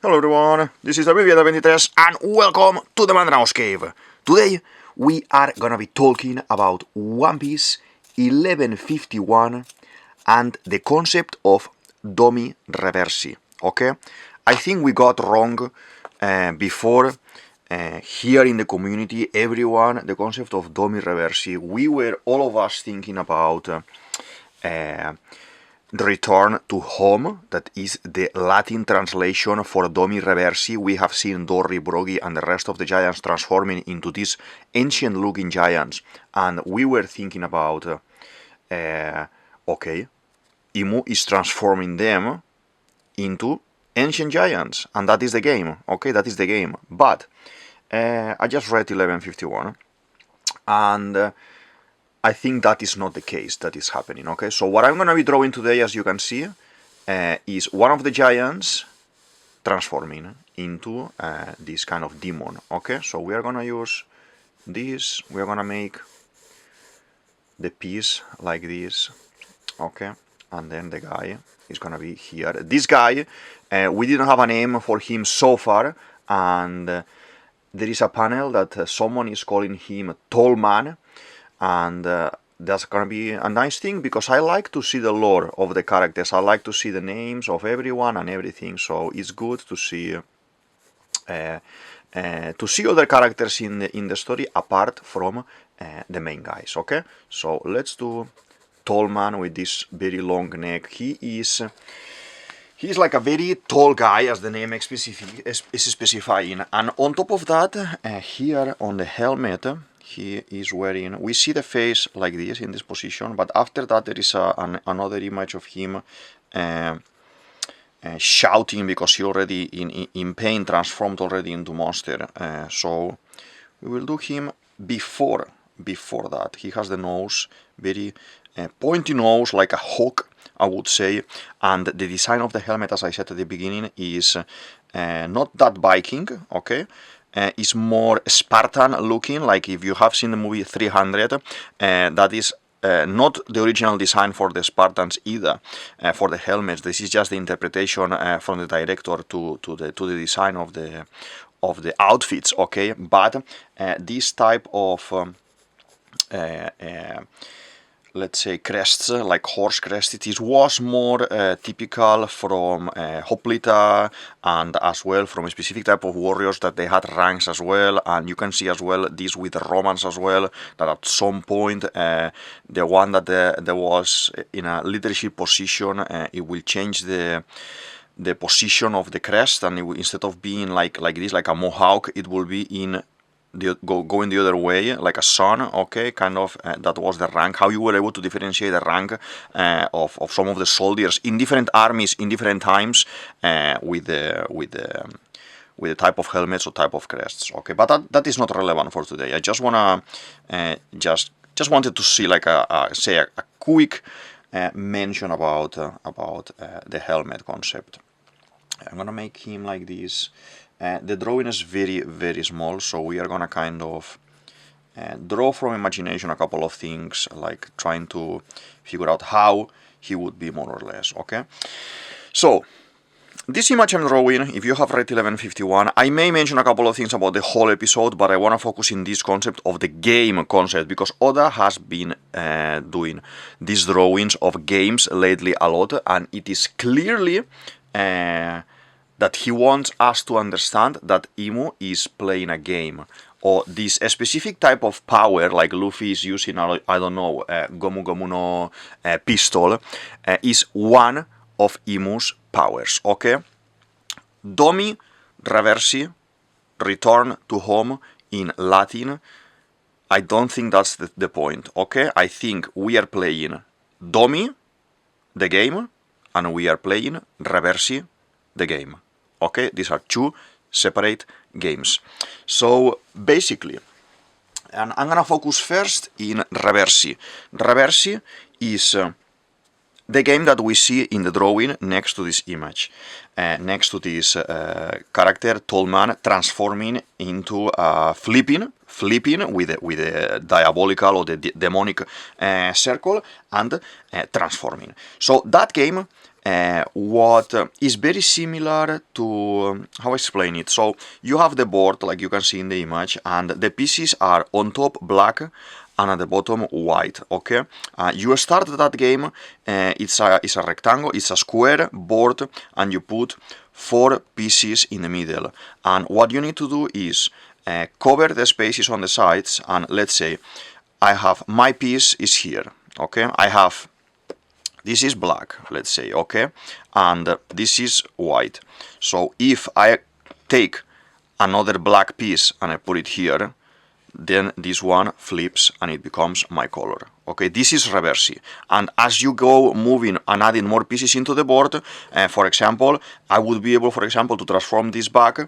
Hello everyone, this is DavidViadel23 and welcome to the Mandraos Cave. Today we are gonna be talking about One Piece 1151 and the concept of Domi Reversi, okay? I think we got wrong before here in the community, everyone, the concept of Domi Reversi. We were, all of us, thinking about Return to Home, that is the Latin translation for Domi Reversi. We have seen Dory, Brogy and the rest of the giants transforming into these ancient looking giants, and we were thinking about okay, Imu is transforming them into ancient giants, and that is the game, okay, that is the game. But I just read 1151 and I think that is not the case that is happening, okay? So what I'm going to be drawing today, as you can see, is one of the giants transforming into this kind of demon, okay? So we are going to use this, we are going to make the piece like this, okay? And then the guy is going to be here. This guy, we didn't have a name for him so far, and there is a panel that someone is calling him Tallman. And that's gonna be a nice thing, because I like to see the lore of the characters. I like to see the names of everyone and everything. So it's good to see other characters in the story apart from the main guys. Okay, so let's do Tallman with this very long neck. He's like a very tall guy, as the name is specifying. And on top of that, here on the helmet, he is wearing, we see the face like this in this position, but after that there is another image of him shouting, because he already in pain transformed already into monster. So we will do him before that. He has the nose, very pointy nose, like a hawk, I would say, and the design of the helmet, as I said at the beginning, is not that Viking, okay? Is more Spartan looking, like if you have seen the movie 300, that is not the original design for the Spartans either, for the helmets. This is just the interpretation from the director to the design of the outfits, okay? But this type of let's say crests, like horse crests, it was more typical from Hoplita, and as well from a specific type of warriors that they had ranks as well. And you can see as well this with the Romans as well, that at some point the one that there was in a leadership position, it will change the position of the crest, and it will, instead of being like this, like a mohawk, it will be in going the other way, like a sun, okay, kind of. That was the rank, how you were able to differentiate the rank of some of the soldiers in different armies in different times, with the type of helmets or type of crests, okay. But that is not relevant for today. I just wanna just wanted to see like a quick mention about the helmet concept. I'm gonna make him like this. The drawing is very, very small, so we are gonna kind of draw from imagination a couple of things, like trying to figure out how he would be, more or less, okay? So, this image I'm drawing, if you have read 1151, I may mention a couple of things about the whole episode, but I want to focus in this concept of the game concept, because Oda has been doing these drawings of games lately a lot, and it is clearly that he wants us to understand that Imu is playing a game, or this specific type of power, like Luffy is using, I don't know, Gomu Gomu no pistol, is one of Imu's powers, okay? Domi Reversi, return to home in Latin, I don't think that's the point, okay? I think we are playing Domi, the game, and we are playing Reversi, the game. Okay, these are two separate games. So basically, and I'm gonna focus first in Reversi. Reversi is the game that we see in the drawing next to this image, next to this character Tallman transforming into flipping with a diabolical or the demonic circle, and transforming. So that game what is very similar to, how I explain it. So you have the board, like you can see in the image, and the pieces are on top black and at the bottom white. Okay, you start that game. It's a rectangle, it's a square board, and you put 4 pieces in the middle. And what you need to do is cover the spaces on the sides. And let's say I have my piece is here. Okay, I have, this is black, let's say, okay, and this is white. So if I take another black piece and I put it here, then this one flips and it becomes my color. Okay, this is Reversi. And as you go moving and adding more pieces into the board, for example, I would be able, for example, to transform this back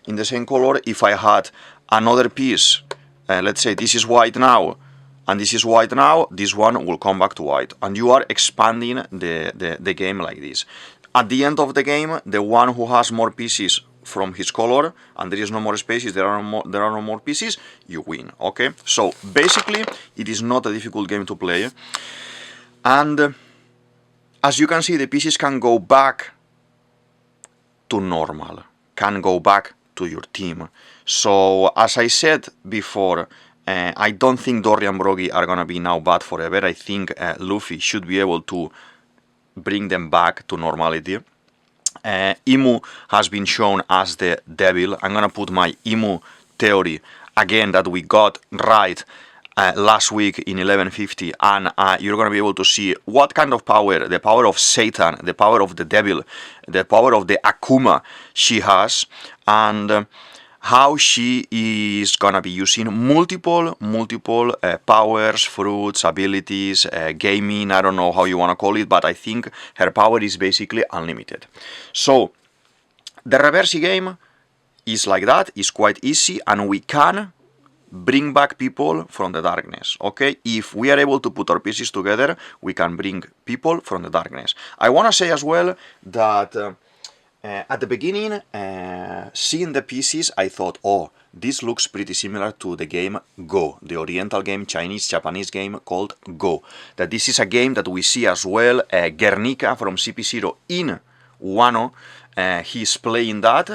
in the same color if I had another piece. Let's say this is white now, and this is white now, this one will come back to white. And you are expanding the game like this. At the end of the game, the one who has more pieces from his color, and there is no more spaces, there are no more pieces, you win. Okay, so basically it is not a difficult game to play. And as you can see, the pieces can go back to normal, can go back to your team. So as I said before, I don't think Dory and Brogy are gonna be now bad forever. I think Luffy should be able to bring them back to normality. Imu has been shown as the devil. I'm gonna put my Imu theory again that we got right last week in 1150, and you're gonna be able to see what kind of power, the power of Satan, the power of the devil, the power of the Akuma she has, and how she is gonna be using multiple powers, fruits, abilities, gaming, I don't know how you wanna call it, but I think her power is basically unlimited. So the Reversi game is like that, it's quite easy, and we can bring back people from the darkness. Okay, if we are able to put our pieces together, we can bring people from the darkness. I wanna say as well that at the beginning, seeing the pieces, I thought, oh, this looks pretty similar to the game Go, the Oriental game, Chinese-Japanese game called Go. That this is a game that we see as well, Guernica from CP0 in Wano. He's playing that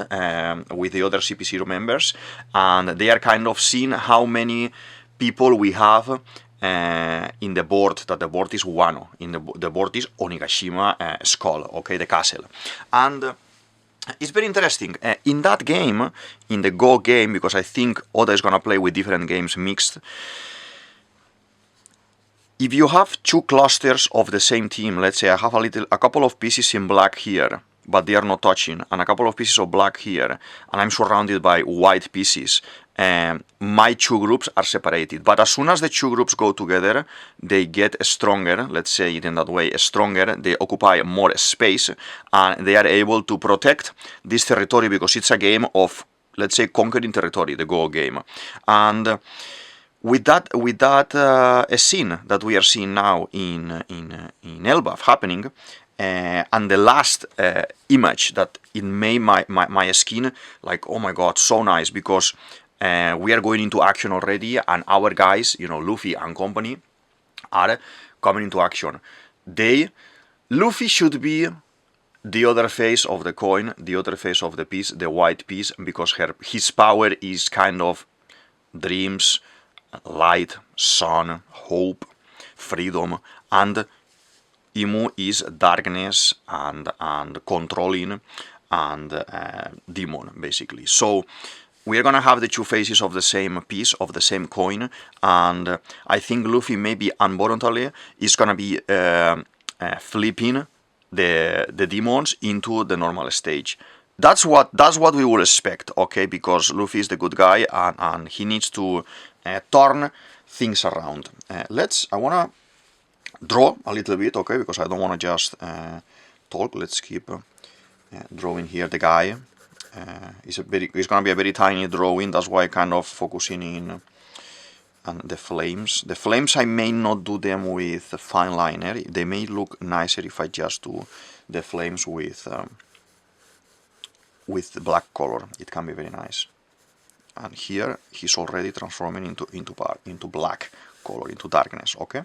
with the other CP0 members, and they are kind of seeing how many people we have in the board, that the board is Wano, the board is Onigashima Skull, okay, the castle. And it's very interesting. In that game, in the Go game, because I think Oda is gonna play with different games mixed, if you have 2 clusters of the same team, let's say I have a couple of pieces in black here, but they are not touching, and a couple of pieces of black here, and I'm surrounded by white pieces, my 2 groups are separated. But as soon as the 2 groups go together, they get stronger, let's say it in that way, stronger, they occupy more space, and they are able to protect this territory, because it's a game of, let's say, conquering territory, the Go game. And with that scene that we are seeing now in Elbaf happening, and the last image that it made my skin like, oh my god, so nice, because we are going into action already, and our guys, you know, Luffy and company, are coming into action. Luffy should be the other face of the coin, the other face of the piece, the white piece, because his power is kind of dreams, light, sun, hope, freedom, and Imu is darkness and controlling and demon, basically. So we are gonna have the 2 faces of the same piece, of the same coin, and I think Luffy maybe involuntarily is gonna be flipping the demons into the normal stage. That's what we would expect, okay? Because Luffy is the good guy, and he needs to turn things around. I wanna draw a little bit, okay? Because I don't wanna just talk. Let's keep drawing here the guy. It's gonna be a very tiny drawing. That's why I'm kind of focusing in on the flames. The flames, I may not do them with fine liner. They may look nicer if I just do the flames with the black color. It can be very nice. And here he's already transforming into black color, into darkness. Okay.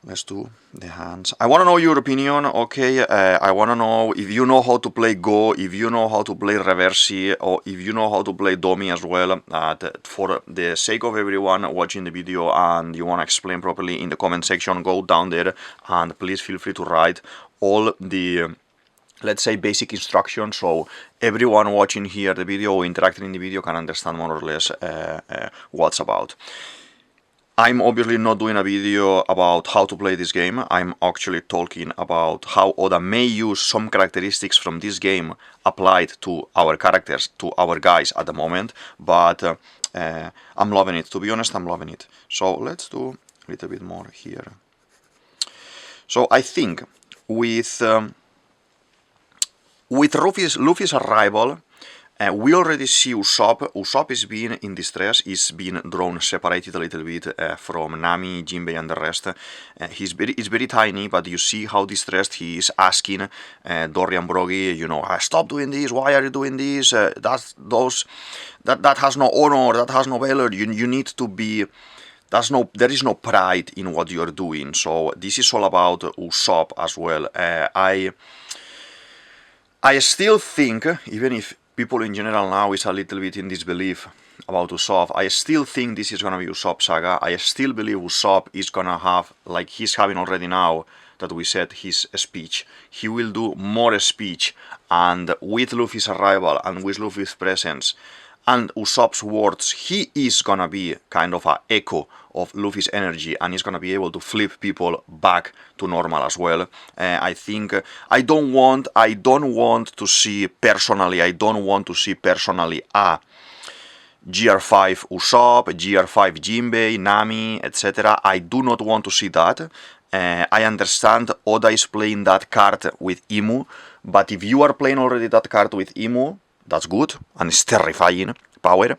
Let's do the hands. I want to know your opinion, okay? I want to know if you know how to play Go, if you know how to play Reversi, or if you know how to play Domi as well. For the sake of everyone watching the video and you want to explain properly in the comment section, go down there and please feel free to write all the let's say basic instructions, so everyone watching here the video or interacting in the video can understand more or less what's about. I'm obviously not doing a video about how to play this game. I'm actually talking about how Oda may use some characteristics from this game applied to our characters, to our guys at the moment, but I'm loving it. To be honest, I'm loving it. So let's do a little bit more here. So I think with Luffy's arrival, we already see Usopp. Usopp is being in distress. He's been drawn separated a little bit from Nami, Jinbei, and the rest. He's very tiny, but you see how distressed he is, asking Dorian Broggy, you know, stop doing this. Why are you doing this? That has no honor. That has no valor. You need to be. There is no pride in what you're doing. So this is all about Usopp as well. I still think, even if people in general now is a little bit in disbelief about Usopp, I still think this is gonna be Usopp saga. I still believe Usopp is gonna have, like he's having already now, that we said his speech. He will do more speech, and with Luffy's arrival and with Luffy's presence and Usopp's words, he is gonna be kind of an echo of Luffy's energy, and he's gonna be able to flip people back to normal as well. I think I don't want to see personally a GR5 Usopp, GR5 Jinbei, Nami, etc. I do not want to see that. I understand Oda is playing that card with Imu, but if you are playing already that card with Imu, that's good, and it's terrifying power.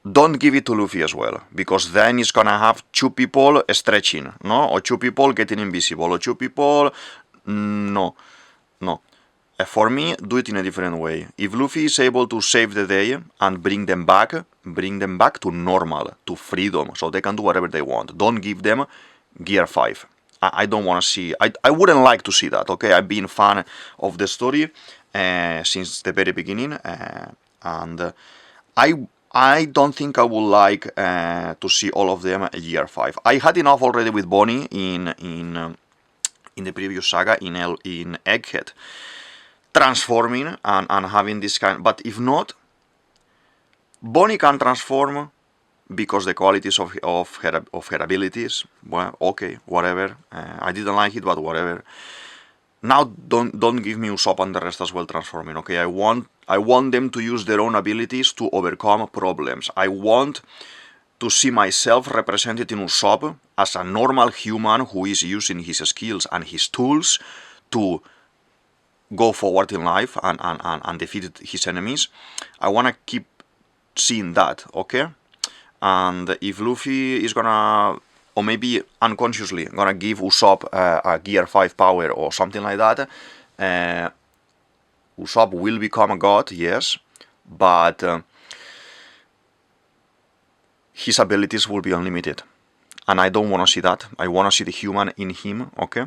Don't give it to Luffy as well, because then it's gonna have two people stretching, no? Or two people getting invisible, or two people... No. For me, do it in a different way. If Luffy is able to save the day and bring them back to normal, to freedom, so they can do whatever they want. Don't give them Gear 5. I don't want to see... I wouldn't like to see that, okay? I've been a fan of the story since the very beginning, and I don't think I would like to see all of them Year 5. I had enough already with Bonnie in the previous saga, in Egghead, transforming and having this kind... But if not, Bonnie can transform because the qualities of her abilities, well, okay, whatever. I didn't like it, but whatever. Now don't give me Usopp and the rest as well transforming, okay? I want them to use their own abilities to overcome problems. I want to see myself represented in Usopp as a normal human who is using his skills and his tools to go forward in life and defeat his enemies. I want to keep seeing that, okay? And if Luffy is gonna, or maybe unconsciously, gonna give Usopp a Gear 5 power or something like that, Usopp will become a god, yes, but his abilities will be unlimited. And I don't want to see that. I want to see the human in him, okay?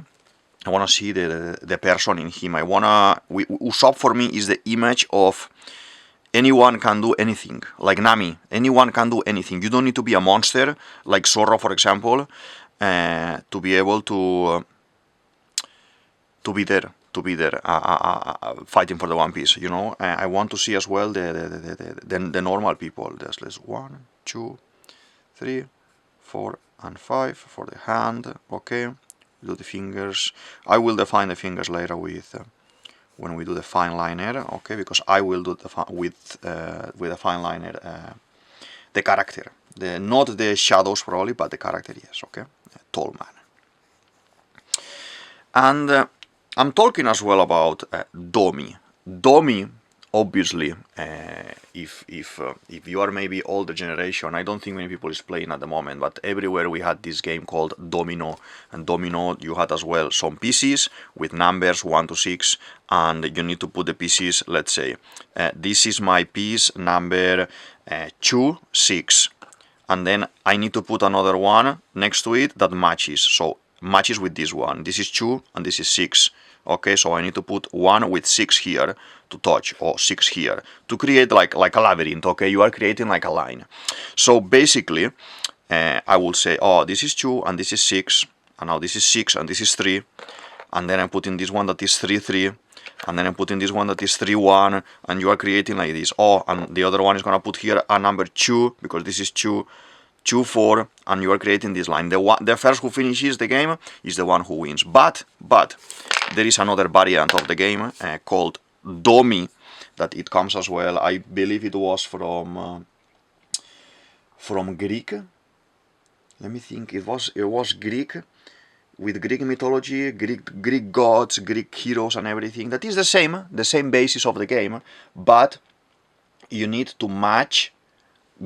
I want to see the person in him. Usopp for me is the image of anyone can do anything, like Nami. Anyone can do anything. You don't need to be a monster, like Zorro, for example, to be able to be there, fighting for the One Piece. You know, I want to see as well the normal people. There's 1, 2, 3, 4, and 5 for the hand. Okay, do the fingers. I will define the fingers later with. When we do the fine liner, okay, because I will do with a fine liner the character, not the shadows probably, but the character, yes, okay, Tallman. And I'm talking as well about Domi. Domi, obviously, if you are maybe older generation, I don't think many people is playing at the moment, but everywhere we had this game called Domino, and Domino you had as well some pieces with numbers 1 to 6, and you need to put the pieces, let's say, this is my piece number 2, 6, and then I need to put another one next to it that matches. So matches with this one. This is 2 and this is 6. Okay, so I need to put 1 with 6 here to touch, or 6 here, to create like a labyrinth. Okay, you are creating like a line. So basically, I will say, oh, this is 2 and this is 6, and now this is 6 and this is 3, and then I'm putting this one that is 3, 3, and then I'm putting this one that is 3, 1, and you are creating like this. Oh, and the other one is gonna put here a number 2, because this is 2, 2, 4, and you are creating this line. The first who finishes the game is the one who wins. But there is another variant of the game called Domi, that it comes as well. I believe it was from Greek. Let me think. It was Greek, with Greek mythology, Greek gods, Greek heroes, and everything. That is the same basis of the game, but you need to match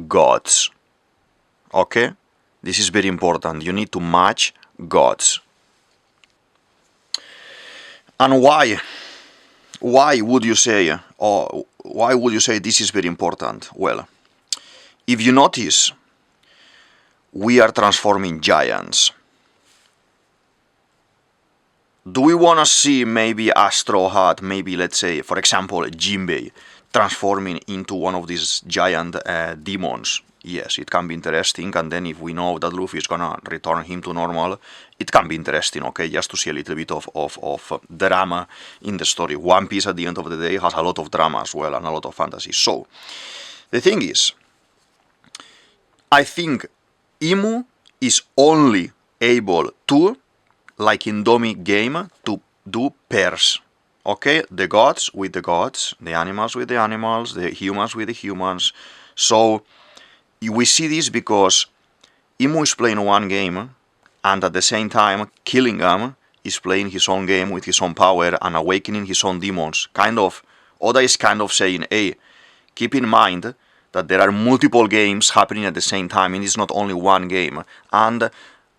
gods. Okay, this is very important. You need to match gods. And why would you say, or why would you say this is very important? Well, if you notice, we are transforming giants. Do we want to see maybe a Straw Hat, maybe let's say, for example, Jinbei, transforming into one of these giant demons? Yes, it can be interesting, and then if we know that Luffy is gonna return him to normal, it can be interesting, okay, just to see a little bit of drama in the story. One Piece at the end of the day has a lot of drama as well, and a lot of fantasy. So, the thing is, I think Imu is only able to, like in Domi game, to do pairs. Okay, the gods with the gods, the animals with the animals, the humans with the humans. So we see this because Imu is playing one game, and at the same time Killingham is playing his own game with his own power and awakening his own demons. Oda is kind of saying, hey, keep in mind that there are multiple games happening at the same time, and it's not only one game. And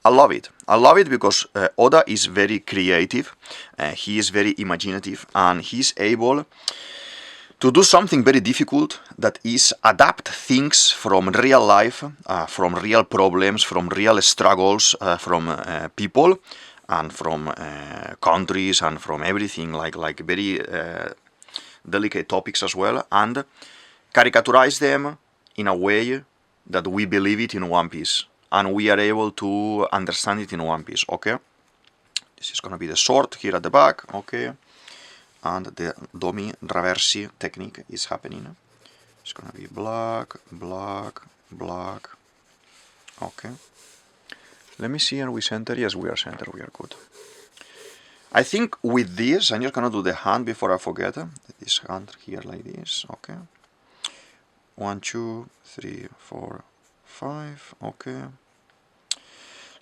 I love it. I love it because Oda is very creative, he is very imaginative, and he's able to do something very difficult, that is adapt things from real life, from real problems, from real struggles, from people, and from countries, and from everything, like very delicate topics as well, and caricaturize them in a way that we believe it in One Piece, and we are able to understand it in One Piece. Okay, this is gonna be the sword here at the back. Okay, and the Domi Reversi technique is happening. It's gonna be black, black, black. Okay, let me see, are we center? Yes, we are center, we are good. I think with this, I'm just gonna do the hand before I forget. This hand here like this. Okay, 1, 2, 3, 4, 5. Okay.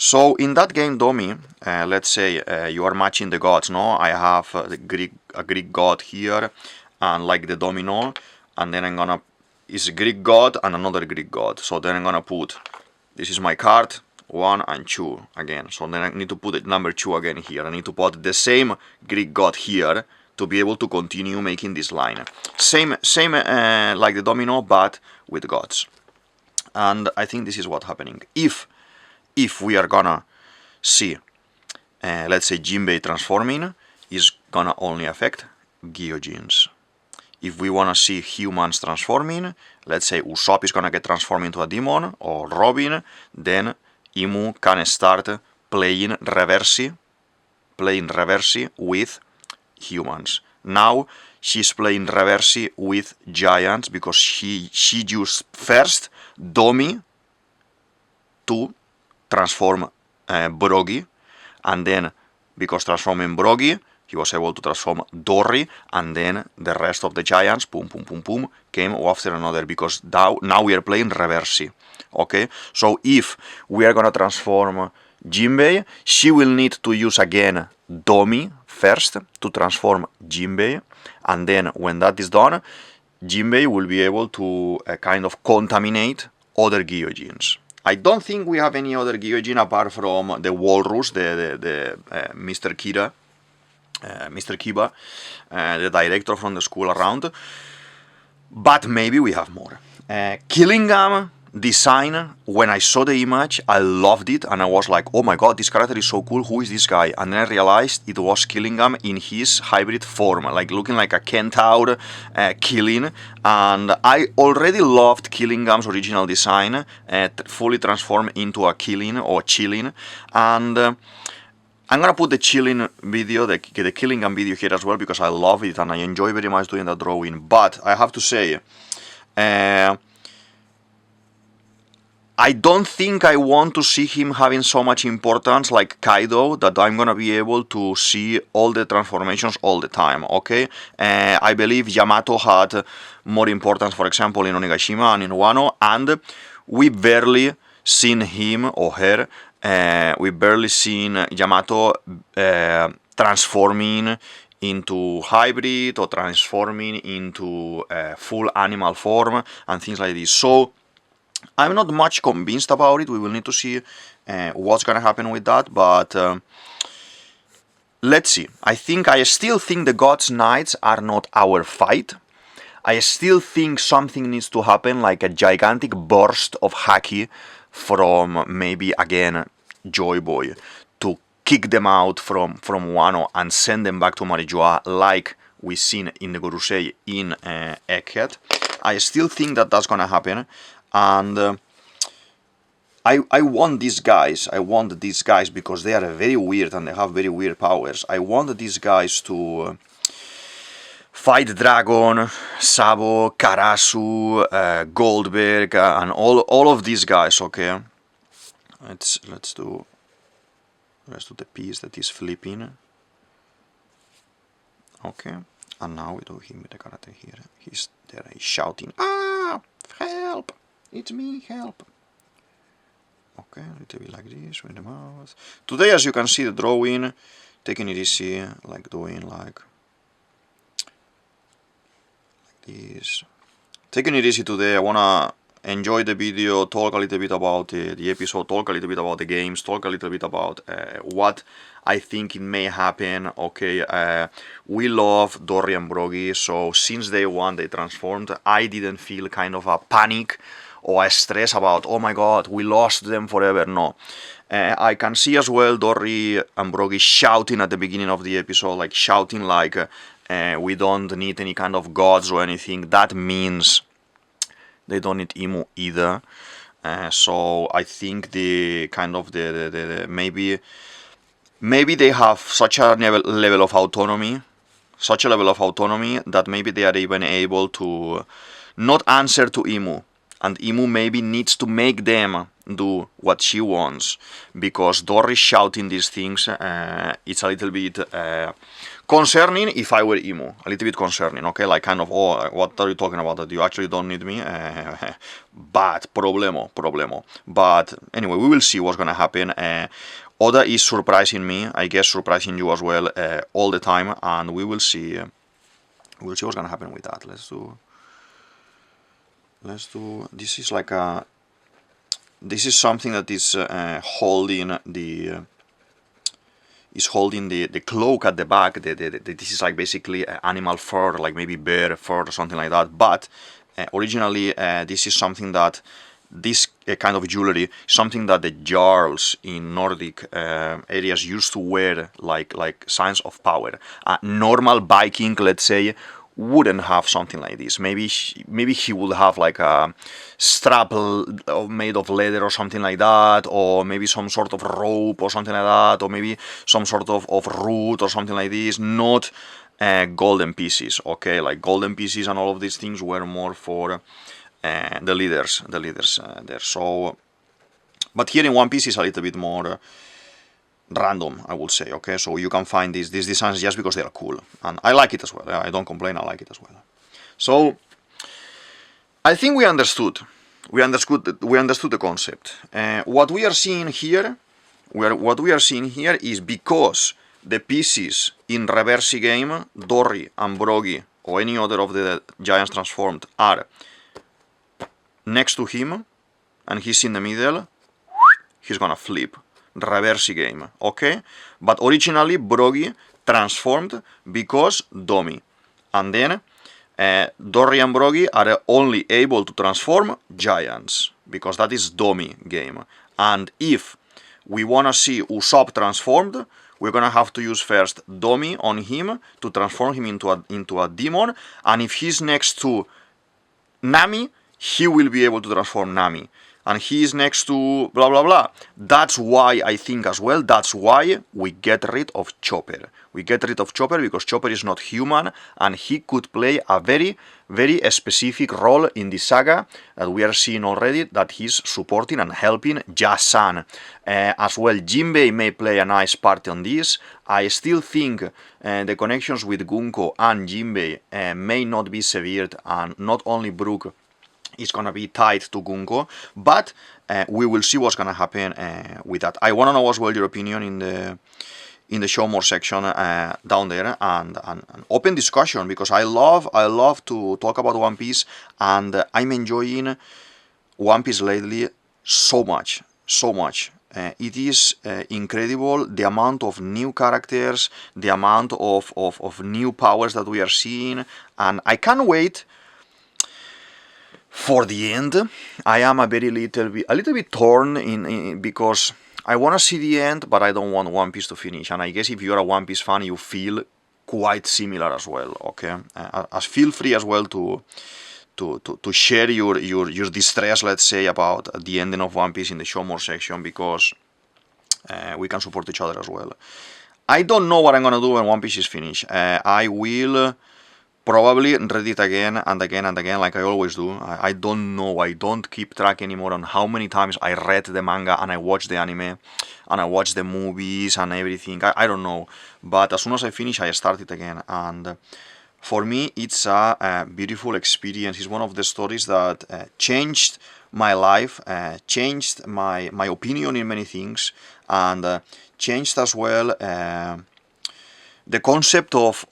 So in that game, Domi, let's say you are matching the gods, no? I have a Greek god here, and like the domino, and then is a Greek god and another Greek god. So then I'm gonna put, this is my card, 1 and 2 again. So then I need to put it number 2 again here. I need to put the same Greek god here to be able to continue making this line. Same like the domino, but with gods. And I think this is what's happening. If we are gonna see, let's say, Jinbei transforming, is gonna only affect Gyojins. If we wanna see humans transforming, let's say Usopp is gonna get transformed into a demon, or Robin, then Imu can start playing Reversi with humans. Now she's playing Reversi with giants because she used first Domi to transform Brogy, and then because transforming Brogy, he was able to transform Dory, and then the rest of the giants, boom, boom, boom, boom, came after another, because now we are playing Reversi. Okay, so if we are gonna transform Jinbei, she will need to use again Domi first to transform Jinbei, and then when that is done, Jinbei will be able to kind of contaminate other Gyojins. I don't think we have any other Gyojin apart from the Walrus, the Mr. Kiba, the director from the school around, but maybe we have more. Killingham design, when I saw the image, I loved it, and I was like, oh my god, this character is so cool, who is this guy? And then I realized it was Killingham in his hybrid form, like looking like a Kentaur Killing, and I already loved Killingham's original design, fully transformed into a Killing or Chilling, and I'm gonna put the Chilling video, the Killingham video here as well, because I love it and I enjoy very much doing that drawing, but I have to say, I don't think I want to see him having so much importance like Kaido, that I'm gonna be able to see all the transformations all the time, okay? I believe Yamato had more importance, for example, in Onigashima and in Wano, and we barely seen him or her, we barely seen Yamato transforming into hybrid or transforming into full animal form and things like this. So I'm not much convinced about it. We will need to see what's gonna happen with that, but let's see. I still think the Gods Knights are not our fight. I still think something needs to happen, like a gigantic burst of haki from maybe again Joy Boy to kick them out from Wano and send them back to Marijoa, like we've seen in the Gorosei in Egghead. I still think that that's gonna happen. And I want these guys. I want these guys because they are very weird and they have very weird powers. I want these guys to fight Dragon, Sabo, Karasu, Goldberg, and all of these guys. Okay, let's do the piece that is flipping. Okay, and now we do him with the karate here. He's there. He's shouting, "Ah, help! It's me, help!" Okay, a little bit like this with the mouth. Today, as you can see, the drawing, taking it easy, like doing like this. Taking it easy today. I wanna enjoy the video, talk a little bit about the episode, talk a little bit about the games, talk a little bit about what I think it may happen. Okay, we love Dory and Brogy, so since day one they transformed. I didn't feel kind of a panic or a stress about, oh my god, we lost them forever. No. I can see as well Dory and Brogy shouting at the beginning of the episode, like shouting like we don't need any kind of gods or anything. That means they don't need Imu either. So I think the kind of the maybe they have such a level of autonomy, that maybe they are even able to not answer to Imu, and Imu maybe needs to make them do what she wants, because Dory shouting these things, it's a little bit concerning if I were Imu, a little bit concerning, okay, like kind of, oh, what are you talking about, that you actually don't need me, but problemo, but anyway, we will see what's gonna happen. Oda is surprising me, I guess surprising you as well, all the time, and we will see what's gonna happen with that. Let's do, this is like a, this is something that is holding the cloak at the back. This is like basically animal fur, like maybe bear fur or something like that, but originally this is something that this kind of jewelry, something that the jarls in Nordic areas used to wear, like signs of power. A normal Viking, let's say, wouldn't have something like this. Maybe he would have like a strap made of leather or something like that, or maybe some sort of rope or something like that, or maybe some sort of root or something like this, not golden pieces, okay? Like golden pieces and all of these things were more for the leaders there. So, but here in One Piece is a little bit more random, I would say, okay? So you can find these designs just because they are cool, and I like it as well. I don't complain, I like it as well. So I think we understood the concept. What we are seeing here is because the pieces in Reversi game, Dory and Brogy or any other of the giants transformed, are next to him and he's in the middle, he's gonna flip. Reversi game, okay? But originally Brogy transformed because Domi, and then Dory and Brogy are only able to transform giants because that is Domi game. And if we want to see Usopp transformed, we're gonna have to use first Domi on him to transform him into a demon, and if he's next to Nami, he will be able to transform Nami. And he is next to blah blah blah. That's why I think as well, that's why we get rid of Chopper. We get rid of Chopper because Chopper is not human, and he could play a very, very specific role in the saga that we are seeing already, that he's supporting and helping Jasan. As well, Jinbei may play a nice part on this. I still think the connections with Gunko and Jinbei may not be severed, and not only Brook is gonna be tied to Gunko, but we will see what's gonna happen with that. I wanna know as well your opinion in the show more section down there, and open discussion, because I love to talk about One Piece, and I'm enjoying One Piece lately so much. It is incredible the amount of new characters, the amount of new powers that we are seeing, and I can't wait for the end. I am a little bit torn in because I want to see the end, but I don't want One Piece to finish. And I guess if you're a One Piece fan, you feel quite similar as well. Okay, feel free as well to share your distress, let's say, about the ending of One Piece in the show more section, because we can support each other as well. I don't know what I'm gonna do when One Piece is finished. I will probably read it again and again and again, like I always do. I don't know, I don't keep track anymore on how many times I read the manga and I watched the anime and I watched the movies and everything. I don't know, but as soon as I finish, I start it again, and for me, it's a beautiful experience. It's one of the stories that changed my life, changed my opinion in many things, and changed as well the concept of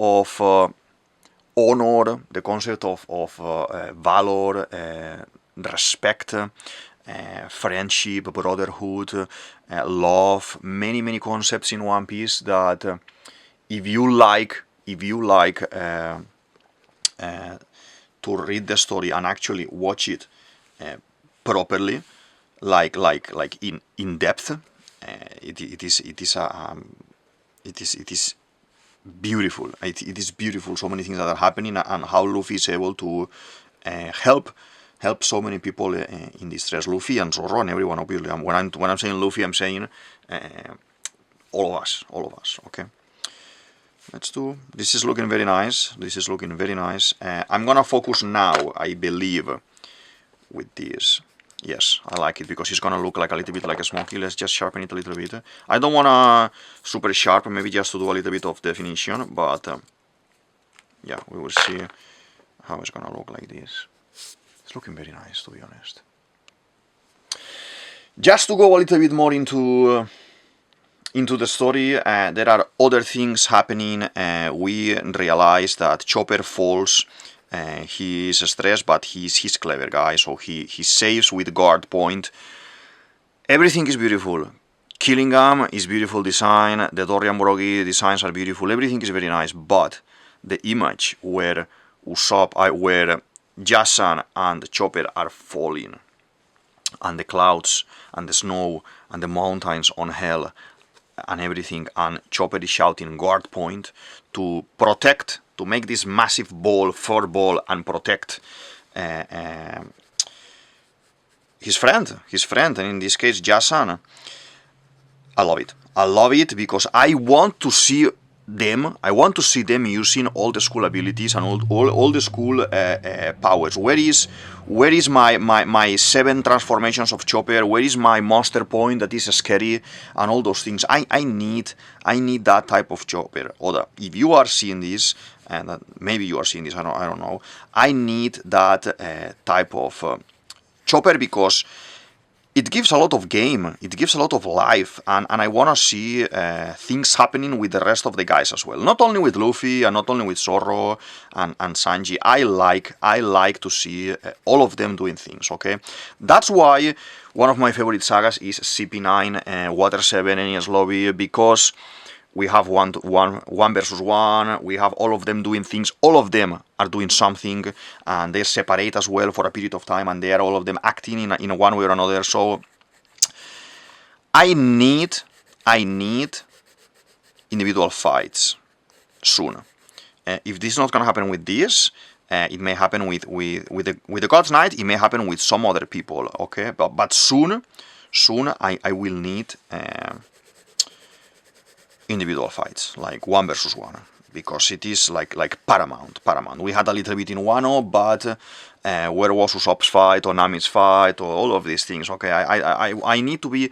honor, the concept of valor, respect, friendship, brotherhood, love, many concepts in One Piece that if you like to read the story and actually watch it properly, like in depth, it is beautiful. It is beautiful. So many things that are happening, and how Luffy is able to help so many people in distress. Luffy and Zoro and everyone, obviously. When I'm saying Luffy, I'm saying all of us. Okay. Let's do. This is looking very nice. I'm gonna focus now, I believe, with this. Yes, I like it because it's gonna look like a little bit like a smoky. Let's just sharpen it a little bit. I don't wanna super sharp, maybe just to do a little bit of definition, but yeah, we will see how it's gonna look like this. It's looking very nice, to be honest. Just to go a little bit more into the story, there are other things happening. We realize that Chopper falls. He is stressed, but he's clever guy, so he saves with guard point. Everything is beautiful. Killingham is beautiful design. The Dorian Brogy designs are beautiful. Everything is very nice, but the image where where Jasan and Chopper are falling, and the clouds and the snow and the mountains on hell and everything, and Chopper is shouting guard point to protect, to make this massive fur ball and protect his friend, and in this case Jasan. I love it because I want to see them using all the school abilities and all the school powers. Where is my 7 transformations of Chopper? Where is my monster point that is scary and all those things? I need that type of Chopper. Oda, if you are seeing this, and maybe you are seeing this, I don't know. I need that type of Chopper because it gives a lot of game, it gives a lot of life, and I want to see things happening with the rest of the guys as well. Not only with Luffy and not only with Zoro and Sanji. I like to see all of them doing things, okay? That's why one of my favorite sagas is CP9, Water 7, Enies Lobby, because we have one versus one, we have all of them doing things, all of them are doing something, and they separate as well for a period of time, and they are all of them acting in one way or another. So I need individual fights soon. If this is not gonna happen with this, it may happen with the God's Knight, it may happen with some other people, okay? But soon I will need individual fights, like one versus one, because it is like paramount. We had a little bit in Wano, but where was Usopp's fight or Nami's fight or all of these things? Okay, I need to be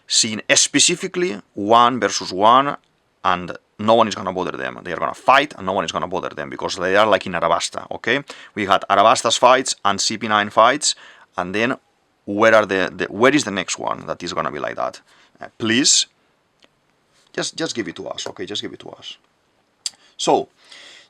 seen specifically one versus one, and no one is gonna bother them. They are gonna fight, and no one is gonna bother them because they are like in Arabasta. Okay, we had Arabasta's fights and CP9 fights, and then where is the next one that is gonna be like that? Please. Just give it to us, okay? Just give it to us. So,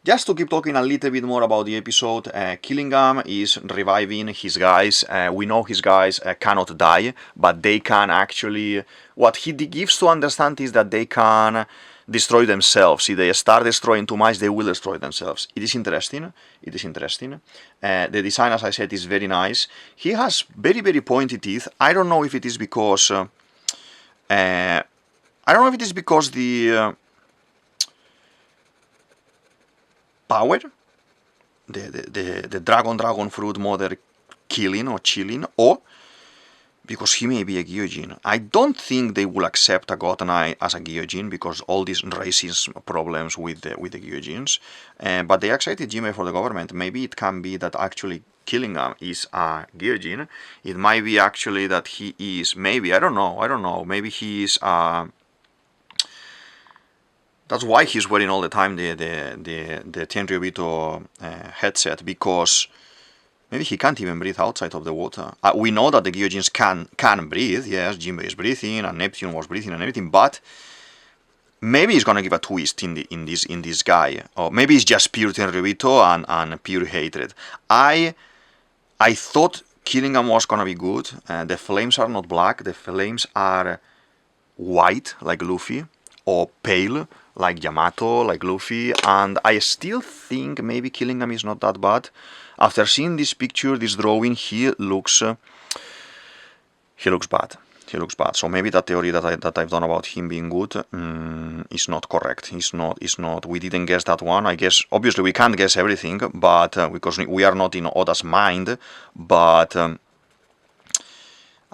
just to keep talking a little bit more about the episode, Killingham is reviving his guys. We know his guys cannot die, but they can actually... What he gives to understand is that they can destroy themselves. If they start destroying too much, they will destroy themselves. It is interesting. It is interesting. The design, as I said, is very nice. He has very, very pointy teeth. I don't know if it is because... the power, the dragon fruit mother killing or chilling, or because he may be a Gyojin. I don't think they will accept a God Knight as a Gyojin because all these racism problems with the Gyojins. But they accepted Jime for the government. Maybe it can be that actually Killingham is a Gyojin. It might be actually that he is, maybe, I don't know, maybe he is a... That's why he's wearing all the time the Tenryubito headset, because maybe he can't even breathe outside of the water. We know that the Gyojins can breathe, yes, Jinbei is breathing, and Neptune was breathing and everything, but maybe he's gonna give a twist in this guy. Or maybe it's just pure Tenryubito and pure hatred. I thought Killingham was gonna be good. The flames are not black, the flames are white, like Luffy, or pale, like Yamato, like Luffy, and I still think maybe Killingham is not that bad. After seeing this picture, this drawing, he looks bad. He looks bad. So maybe that theory that I've done about him being good is not correct. It's not. We didn't guess that one. I guess obviously we can't guess everything, but because we are not in Oda's mind. But I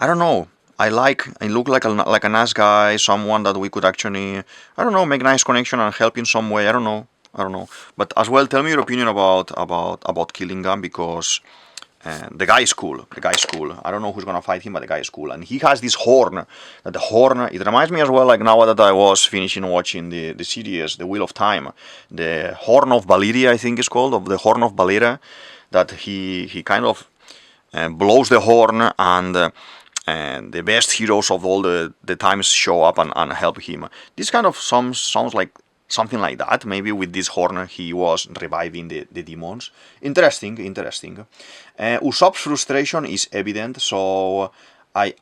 don't know. I look like a nice guy, someone that we could actually, I don't know, make nice connection and help in some way. I don't know. But as well, tell me your opinion about Killingham, because the guy is cool. I don't know who's gonna fight him, but the guy is cool, and he has this horn. The horn, it reminds me as well, like now that I was finishing watching the series, The Wheel of Time, the Horn of Valeria, I think it's called, of the Horn of Valeria, that he kind of blows the horn, and the best heroes of all the times show up and help him. This kind of sounds like something like that. Maybe with this horn he was reviving the demons. Interesting. Usopp's frustration is evident, so I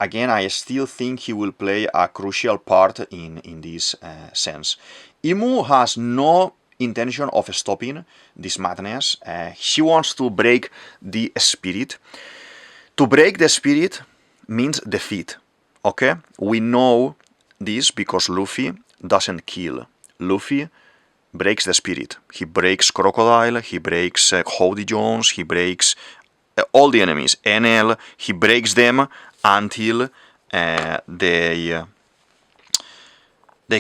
still think he will play a crucial part in this sense. Imu has no intention of stopping this madness. She wants to break the spirit. To break the spirit means defeat, okay? We know this because Luffy doesn't kill. Luffy breaks the spirit. He breaks Crocodile, he breaks Hody Jones, he breaks all the enemies. NL, he breaks them until they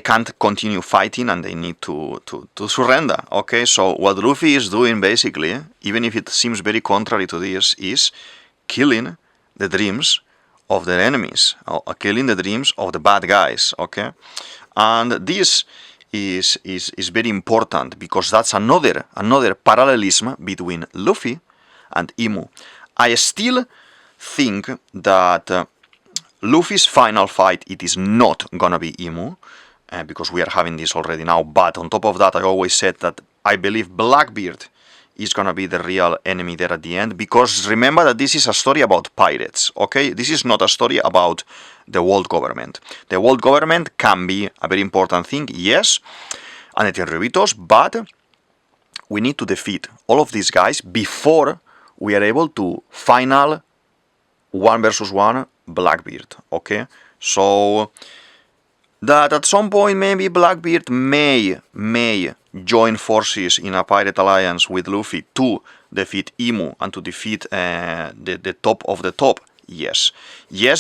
can't continue fighting and they need to surrender, okay? So what Luffy is doing basically, even if it seems very contrary to this, is killing the dreams of their enemies, killing the dreams of the bad guys, okay? And this is very important because that's another parallelism between Luffy and Imu. I still think that Luffy's final fight, it is not gonna be Imu, because we are having this already now, but on top of that I always said that I believe Blackbeard is gonna be the real enemy there at the end, because remember that this is a story about pirates, okay? This is not a story about the world government. The world government can be a very important thing, yes, and the Terribitos, but we need to defeat all of these guys before we are able to final 1 versus 1 Blackbeard, okay? So that at some point maybe Blackbeard may join forces in a pirate alliance with Luffy to defeat Imu and to defeat the top of the top. Yes,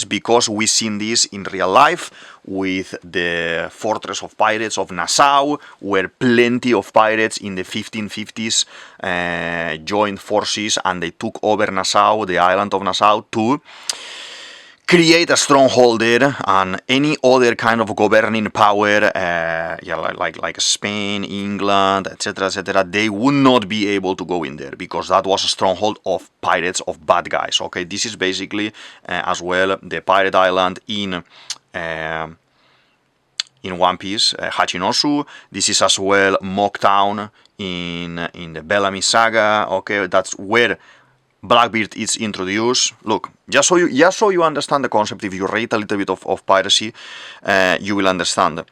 because we've seen this in real life with the Fortress of Pirates of Nassau, where plenty of pirates in the 1550s joined forces and they took over Nassau, the island of Nassau, to create a stronghold there, and any other kind of governing power, like Spain, England, etc., they would not be able to go in there because that was a stronghold of pirates, of bad guys. Okay, this is basically as well the pirate island in One Piece, Hachinosu. This is as well Mocktown in the Bellamy Saga. Okay, that's where Blackbeard is introduced. Look, just so you understand the concept, if you read a little bit of piracy, you will understand.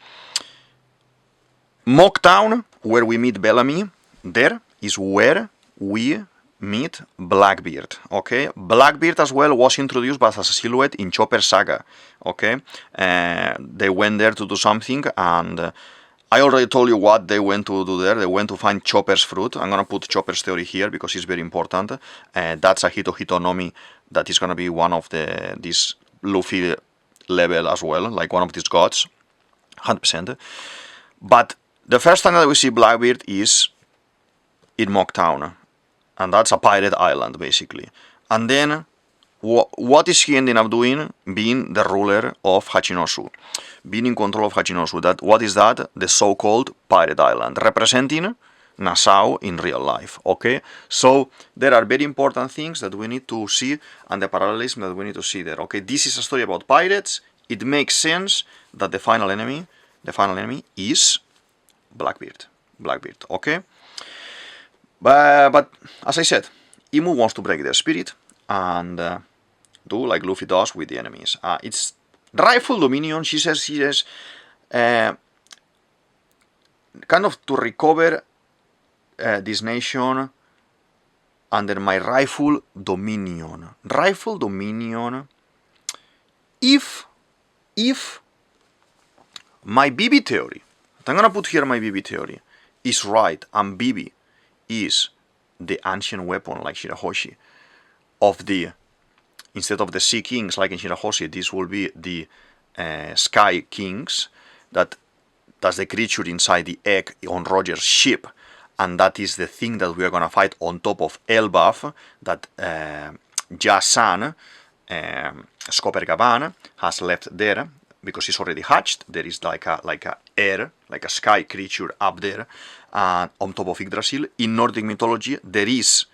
Mocktown, where we meet Bellamy, there is where we meet Blackbeard, okay? Blackbeard as well was introduced but as a silhouette in Chopper Saga, okay? They went there to do something, and I already told you what they went to do there. They went to find Chopper's fruit. I'm gonna put Chopper's theory here because it's very important. That's a Hito Nomi that is gonna be one of this Luffy level as well, like one of these gods, 100%. But the first time that we see Blackbeard is in Mocktown, and that's a pirate island basically. And then what is he ending up doing? Being the ruler of Hachinosu, being in control of Hachinosu. What is that? The so-called pirate island, representing Nassau in real life, okay? So there are very important things that we need to see, and the parallelism that we need to see there, okay? This is a story about pirates. It makes sense that the final enemy is Blackbeard, okay? But as I said, Imu wants to break their spirit and do like Luffy does with the enemies. It's rightful dominion, she says, kind of to recover this nation under my rightful dominion. Rightful dominion. If my BB theory, I'm gonna put here my BB theory, is right, and BB is the ancient weapon like Shirahoshi of instead of the Sea Kings like in Shirahoshi, this will be the Sky Kings. That's the creature inside the egg on Roger's ship, and that is the thing that we are gonna fight on top of Elbaf that Ja-san, Scopper Gavan, has left there because it's already hatched. There is like a air, like a sky creature up there, on top of Yggdrasil. In Nordic mythology, there is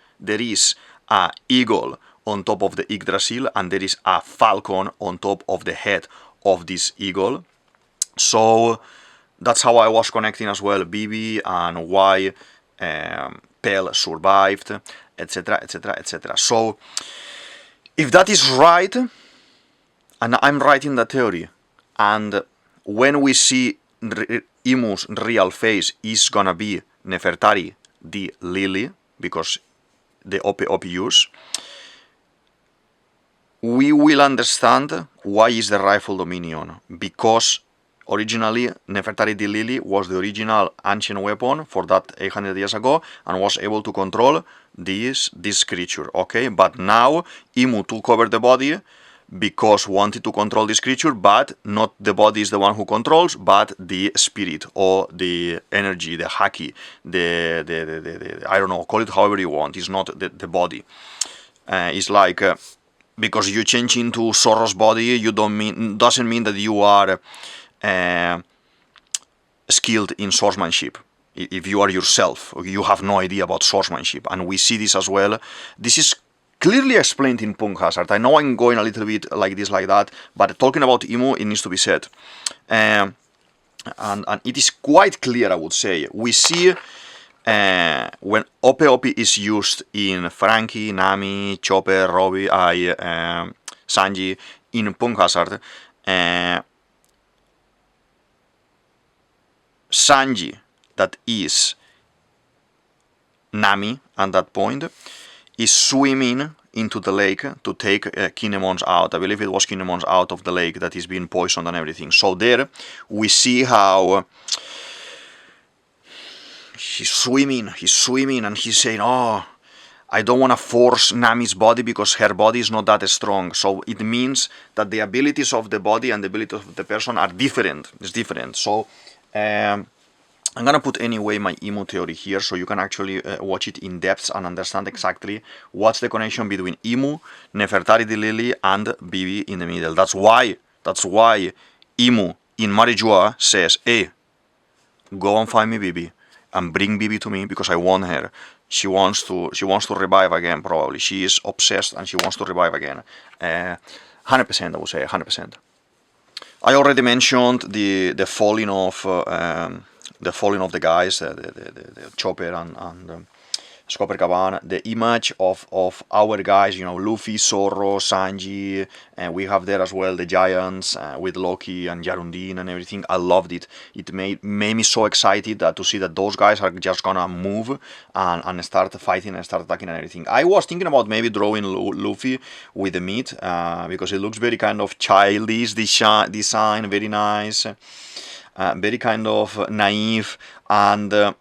a eagle on top of the Yggdrasil, and there is a falcon on top of the head of this eagle. So that's how I was connecting as well BB and why Pell survived, etc. So if that is right, and I'm right in the theory, and when we see Imu's real face is gonna be Nefertari the Lily, because the OP use, we will understand why is the rightful dominion, because originally Nefertari the Lily was the original ancient weapon for that 800 years ago and was able to control this creature, okay? But now Imu took over the body because wanted to control this creature, but not the body is the one who controls, but the spirit or the energy, the haki, the I don't know, call it however you want. It's not the body. It's like because you change into Zoro's body, you doesn't mean that you are skilled in swordsmanship. If you are yourself, you have no idea about swordsmanship, and we see this as well. This is clearly explained in Punk Hazard. I know I'm going a little bit like this, like that, but talking about Imu, it needs to be said. And it is quite clear, I would say. We see when OP is used in Frankie, Nami, Chopper, Robbie, Sanji, in Punk Hazard, Sanji, that is Nami at that point, is swimming into the lake to take Kinemon's out. I believe it was Kinemon's out of the lake that is being poisoned and everything. So there we see how he's swimming and he's saying, oh, I don't want to force Nami's body because her body is not that strong. So it means that the abilities of the body and the abilities of the person are different. It's different. So I'm gonna put anyway my emu theory here so you can actually watch it in depth and understand exactly what's the connection between emu, Nefertari the Lily, and Bibi in the middle. That's why emu in Marijua says, hey, go and find me Bibi and bring Bibi to me because I want her. She wants to revive again, probably. She is obsessed and she wants to revive again. 100%, I would say, 100%. I already mentioned the falling of the guys, the Chopper and Copacabana, the image of our guys, you know, Luffy, Zoro, Sanji, and we have there as well the giants with Loki and Yarundin and everything. I loved it. It made me so excited to see that those guys are just gonna move and start fighting and start attacking and everything. I was thinking about maybe drawing Luffy with the meat because it looks very kind of childish design, very nice, very kind of naive, and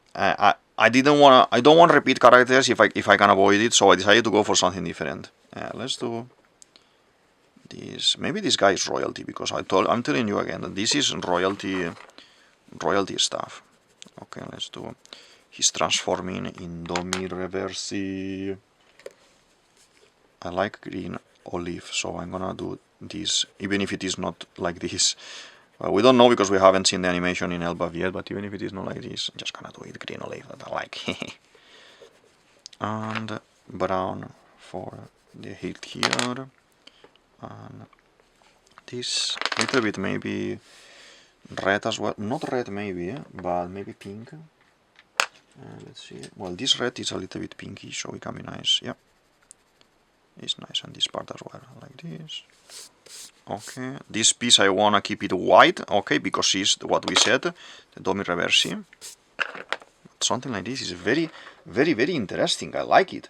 I don't want to repeat characters if I can avoid it, so I decided to go for something different. Let's do this. Maybe this guy is royalty because I'm telling you again that this is royalty stuff. Okay, let's do. He's transforming in Domi Reversi. I like green olive, so I'm gonna do this, even if it is not like this. We don't know because we haven't seen the animation in Elbaf yet, but even if it is not like this, I'm just gonna do it green olive that I like. And brown for the heat here. And this little bit maybe red as well. Not red maybe, but maybe pink. Let's see. Well, this red is a little bit pinkish, so it can be nice. Yeah. It's nice, and this part as well, like this. Okay, this piece I wanna keep it white, okay, because it's what we said, the Domi Reversi. Something like this is very, very, very interesting. I like it.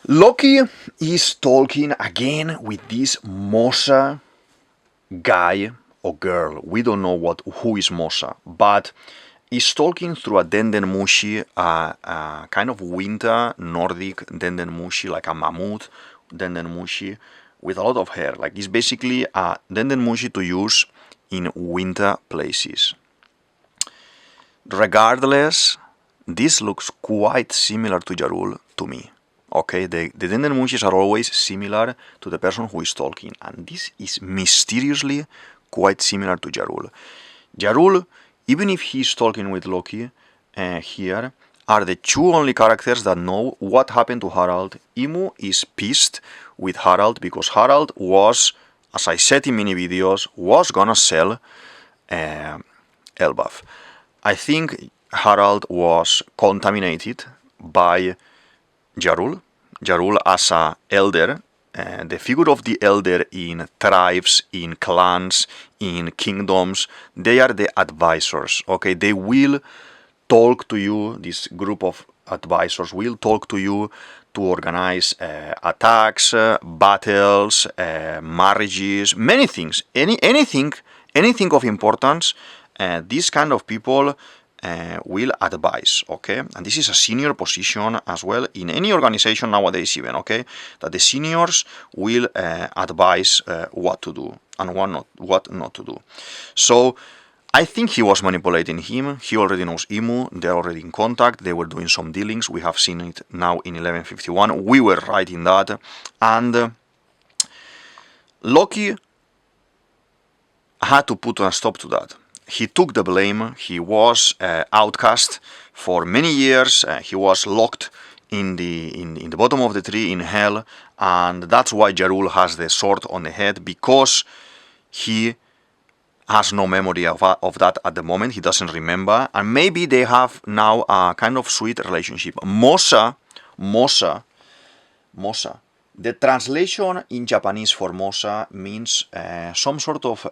Loki is talking again with this Mosa guy or girl. We don't know who is Mosa, but he's talking through a Dendenmushi, a kind of winter Nordic Dendenmushi, like a mammoth Dendenmushi, with a lot of hair. Like, it's basically a Dendenmushi to use in winter places. Regardless, this looks quite similar to Jarul to me. Okay, the Dendenmushis are always similar to the person who is talking, and this is mysteriously quite similar to Jarul. Jarul, even if he's talking with Loki here, are the two only characters that know what happened to Harald. Emu is pissed with Harald because Harald was, as I said in many videos, was gonna sell Elbaf. I think Harald was contaminated by Jarul. Jarul as a elder, the figure of the elder in tribes, in clans, in kingdoms, they are the advisors, okay? They will talk to you, this group of advisors will talk to you to organize attacks, battles, marriages, many things, anything of importance. These kind of people will advise, okay? And this is a senior position as well in any organization nowadays even, okay? That the seniors will advise what to do and what not to do. So I think he was manipulating him. He already knows Emu. They're already in contact. They were doing some dealings. We have seen it now in 1151. We were right in that. And Loki had to put a stop to that. He took the blame. He was outcast for many years. He was locked in the bottom of the tree in hell. And that's why Jarul has the sword on the head, because he has no memory of that at the moment. He doesn't remember, and maybe they have now a kind of sweet relationship. Mosa The translation in Japanese for Mosa means some sort of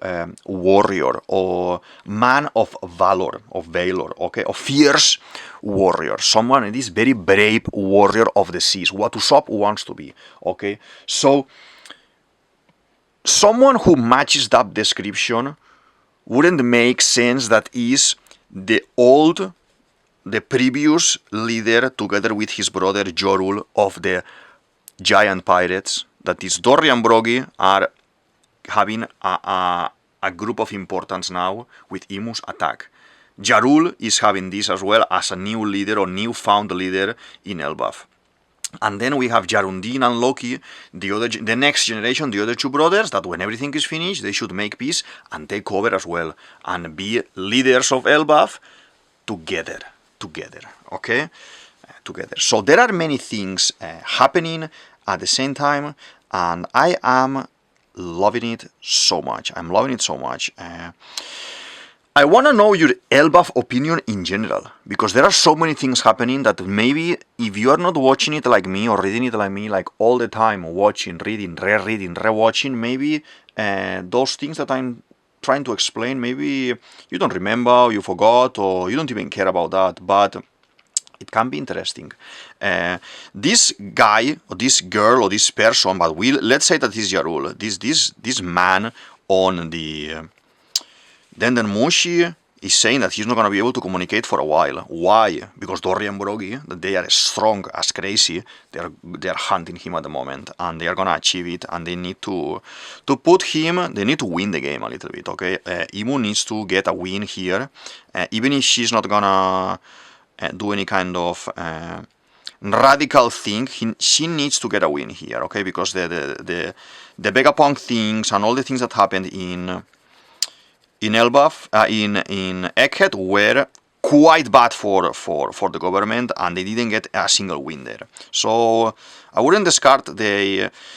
warrior or man of valor, okay, of fierce warrior. Someone it is very brave warrior of the seas. What Usopp wants to be, okay. So someone who matches that description wouldn't make sense that is the previous leader together with his brother Jorul of the giant pirates, that is Dory and Broggy are having a group of importance now with Imu's attack. Jarul is having this as well as a new leader or newfound leader in Elbaf. And then we have Jarundin and Loki, the next generation, the other two brothers, that when everything is finished, they should make peace and take over as well and be leaders of Elbaf together, okay? Together. So there are many things happening at the same time, and I am loving it so much. I'm loving it so much. I want to know your Elbaf opinion in general, because there are so many things happening that maybe if you are not watching it like me or reading it like me, like all the time, watching, reading, rereading, rewatching, maybe those things that I'm trying to explain, maybe you don't remember, you forgot, or you don't even care about that, but it can be interesting. This guy, or this girl, or this person, but let's say that he's Jarul, this man on the Denden Mushi is saying that he's not going to be able to communicate for a while. Why? Because Dory and Brogy, they are strong as crazy. They are hunting him at the moment, and they are going to achieve it. And they need to put him. They need to win the game a little bit. Okay, Imu needs to get a win here, even if she's not gonna do any kind of radical thing. She needs to get a win here. Okay, because the Vegapunk things and all the things that happened in Elbaf, in Egghead were quite bad for the government, and they didn't get a single win there. So I wouldn't discard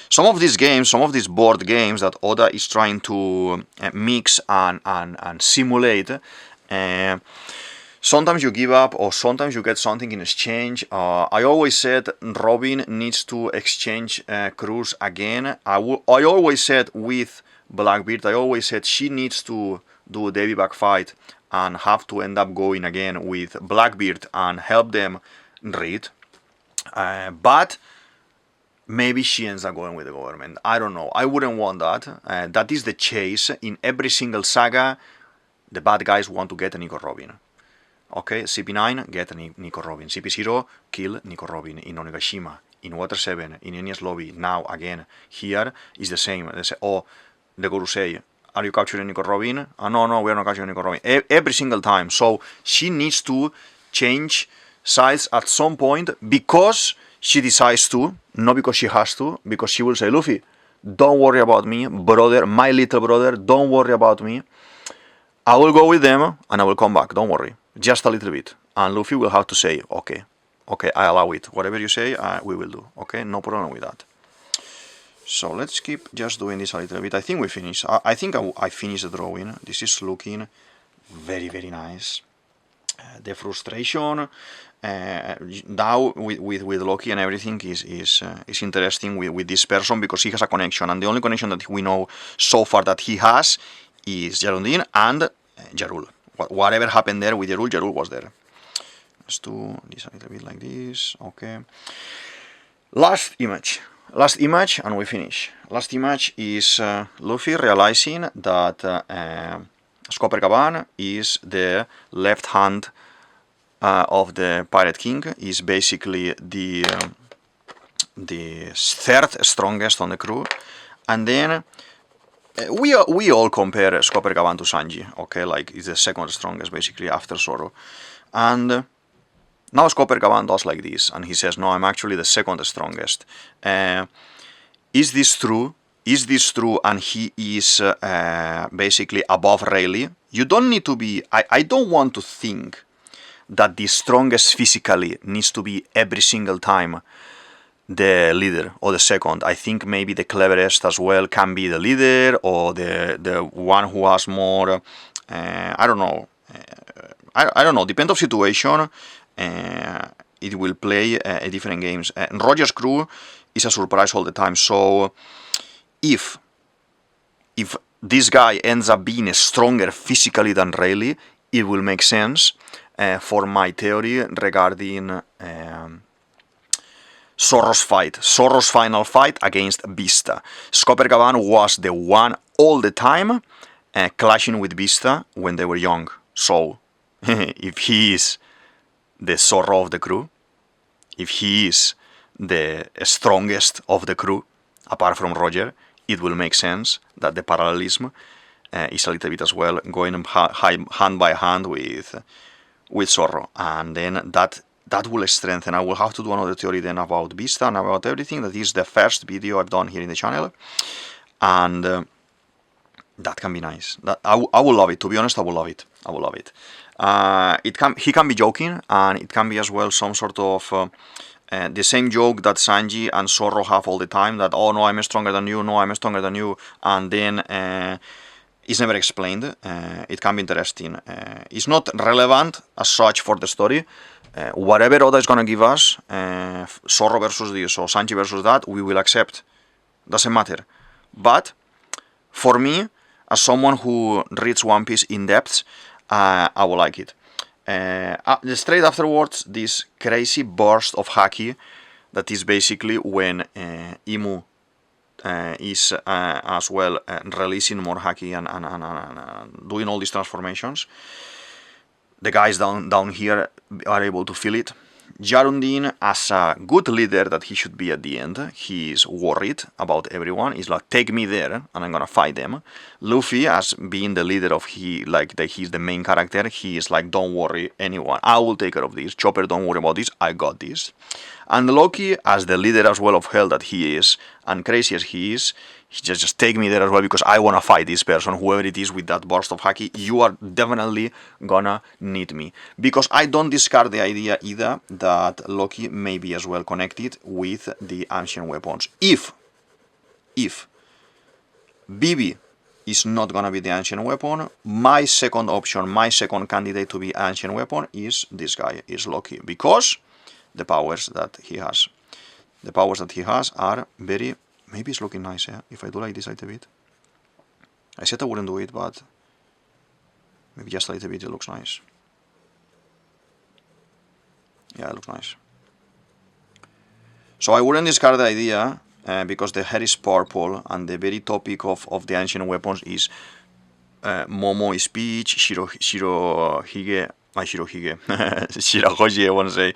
some of these games, some of these board games that Oda is trying to mix and simulate. Sometimes you give up, or sometimes you get something in exchange. I always said Robin needs to exchange crews again. I always said with Blackbeard, I always said she needs to do a Devi back fight and have to end up going again with Blackbeard and help them read. But maybe she ends up going with the government. I don't know. I wouldn't want that. That is the chase. In every single saga, the bad guys want to get a Nico Robin. Okay, CP9, get a Nico Robin. CP0, kill Nico Robin. In Onigashima, in Water 7, in Enies Lobby, now again, here is the same. They say, oh, the Gorusei, are you capturing Nico Robin? No, we are not capturing Nico Robin. Every single time. So she needs to change sides at some point because she decides to, not because she has to, because she will say, Luffy, don't worry about me, brother, my little brother, don't worry about me. I will go with them and I will come back, don't worry. Just a little bit. And Luffy will have to say, okay, I allow it. Whatever you say, we will do. Okay, no problem with that. So let's keep just doing this a little bit. I think we finished. I think I finished the drawing. This is looking very, very nice. The frustration now with Loki and everything is interesting with this person because he has a connection, and the only connection that we know so far that he has is Jarundin and Jarul. Whatever happened there with Jarul was there. Let's do this a little bit like this. Okay. Last image, and we finish. Last image is Luffy realizing that Copacabana is the left hand of the Pirate King, is basically the third strongest on the crew, and then we all compare Copacabana to Sanji, okay, like it's the second strongest basically after Zoro, and now Copacabana does like this, and he says, no, I'm actually the second strongest. Is this true? Is this true? And he is basically above Rayleigh. You don't need to be, I don't want to think that the strongest physically needs to be every single time the leader or the second. I think maybe the cleverest as well can be the leader or the one who has more, I don't know, I don't know, depends on situation. It will play different games. Roger's crew is a surprise all the time. So if this guy ends up being stronger physically than Rayleigh, it will make sense for my theory regarding Zorro's final fight against Vista. Skopper was the one all the time clashing with Vista when they were young. So if he is the Zorro of the crew, if he is the strongest of the crew, apart from Roger, it will make sense that the parallelism is a little bit as well going hand by hand with Zorro, and then that will strengthen. I will have to do another theory then about Vista and about everything. That is the first video I've done here in the channel, and that can be nice. That I will love it. To be honest, I will love it. I will love it. He can be joking, and it can be as well some sort of the same joke that Sanji and Zorro have all the time. That, oh no, I'm stronger than you. No, I'm stronger than you, and then it's never explained. It can be interesting. It's not relevant as such for the story. Whatever Oda is gonna give us, Zorro versus this or Sanji versus that, we will accept. Doesn't matter. But for me, as someone who reads One Piece in depth, I will like it. Straight afterwards, this crazy burst of haki that is basically when Imu is as well releasing more haki and doing all these transformations. The guys down here are able to feel it. Jarundin, as a good leader that he should be at the end, he is worried about everyone. He's like, take me there and I'm gonna fight them. Luffy, as being the leader of he's the main character, he is like, don't worry anyone, I will take care of this. Chopper, don't worry about this, I got this. And Loki, as the leader as well of Hell that he is, and crazy as he is, he just take me there as well because I wanna fight this person, whoever it is with that burst of haki. You are definitely gonna need me. Because I don't discard the idea either that Loki may be as well connected with the ancient weapons. If Bibi is not gonna be the ancient weapon, my second option, my second candidate to be ancient weapon is this guy, is Loki. Because the powers that he has are very... Maybe it's looking nice, yeah? If I do like this a little bit. I said I wouldn't do it, but maybe just a little bit it looks nice. Yeah, it looks nice. So I wouldn't discard the idea, because the hair is purple, and the very topic of the ancient weapons is Momo is peach, Shirahoshi, I want to say,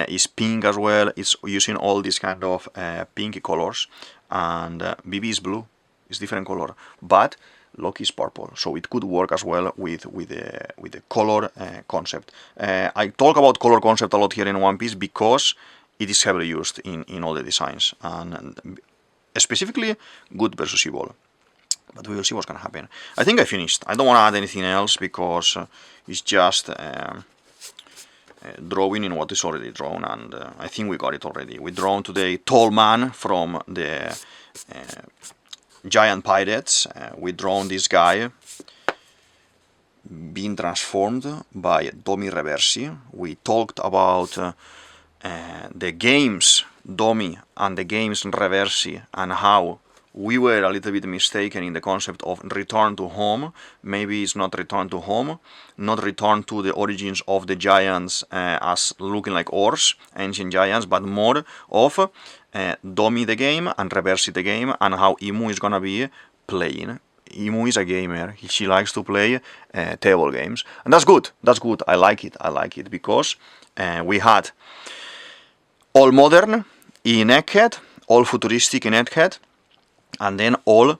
is pink as well. It's using all these kind of pinky colors, and BB is blue, it's different color, but Loki is purple, so it could work as well with the color concept. I talk about color concept a lot here in One Piece because it is heavily used in all the designs, and specifically good versus evil. But we will see what's gonna happen. I think I finished. I don't want to add anything else because it's just drawing in what is already drawn, and I think we got it already. We drawn today Tallman from the Giant Pirates. We drawn this guy being transformed by Domi Reversi. We talked about the games Domi and the games Reversi, and how we were a little bit mistaken in the concept of return to home. Maybe it's not return to home, not return to the origins of the giants as looking like oars, ancient giants, but more of Domi the game and Reversi the game, and how Imu is gonna be playing. Imu is a gamer. She likes to play table games, and that's good. That's good. I like it. I like it because we had all modern in Egghead, all futuristic in Egghead, and then all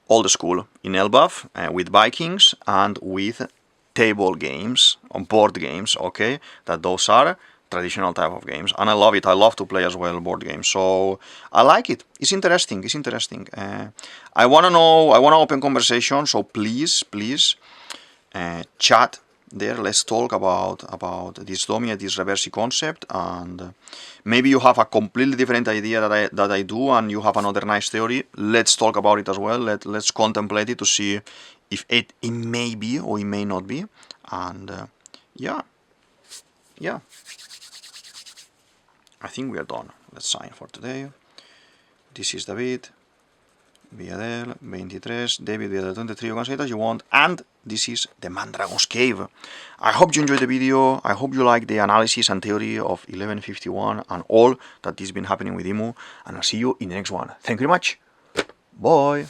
old school in Elbaf with Vikings and with table games, on board games, okay? That those are traditional type of games, and I love it. I love to play as well board games, so I like it. It's interesting. It's interesting. I wanna know. I wanna open conversation. So please, chat there. Let's talk about this Domi and this Reversi concept, and maybe you have a completely different idea that I do, and you have another nice theory. Let's talk about it as well. Let's contemplate it to see if it may be or it may not be, and yeah. I think we are done. Let's sign for today. This is DavidViadel23, DavidViadel23, you can say it as you want, and this is the Mandragon's Cave. I hope you enjoyed the video, I hope you like the analysis and theory of 1151 and all that has been happening with IMU, and I'll see you in the next one. Thank you very much, bye!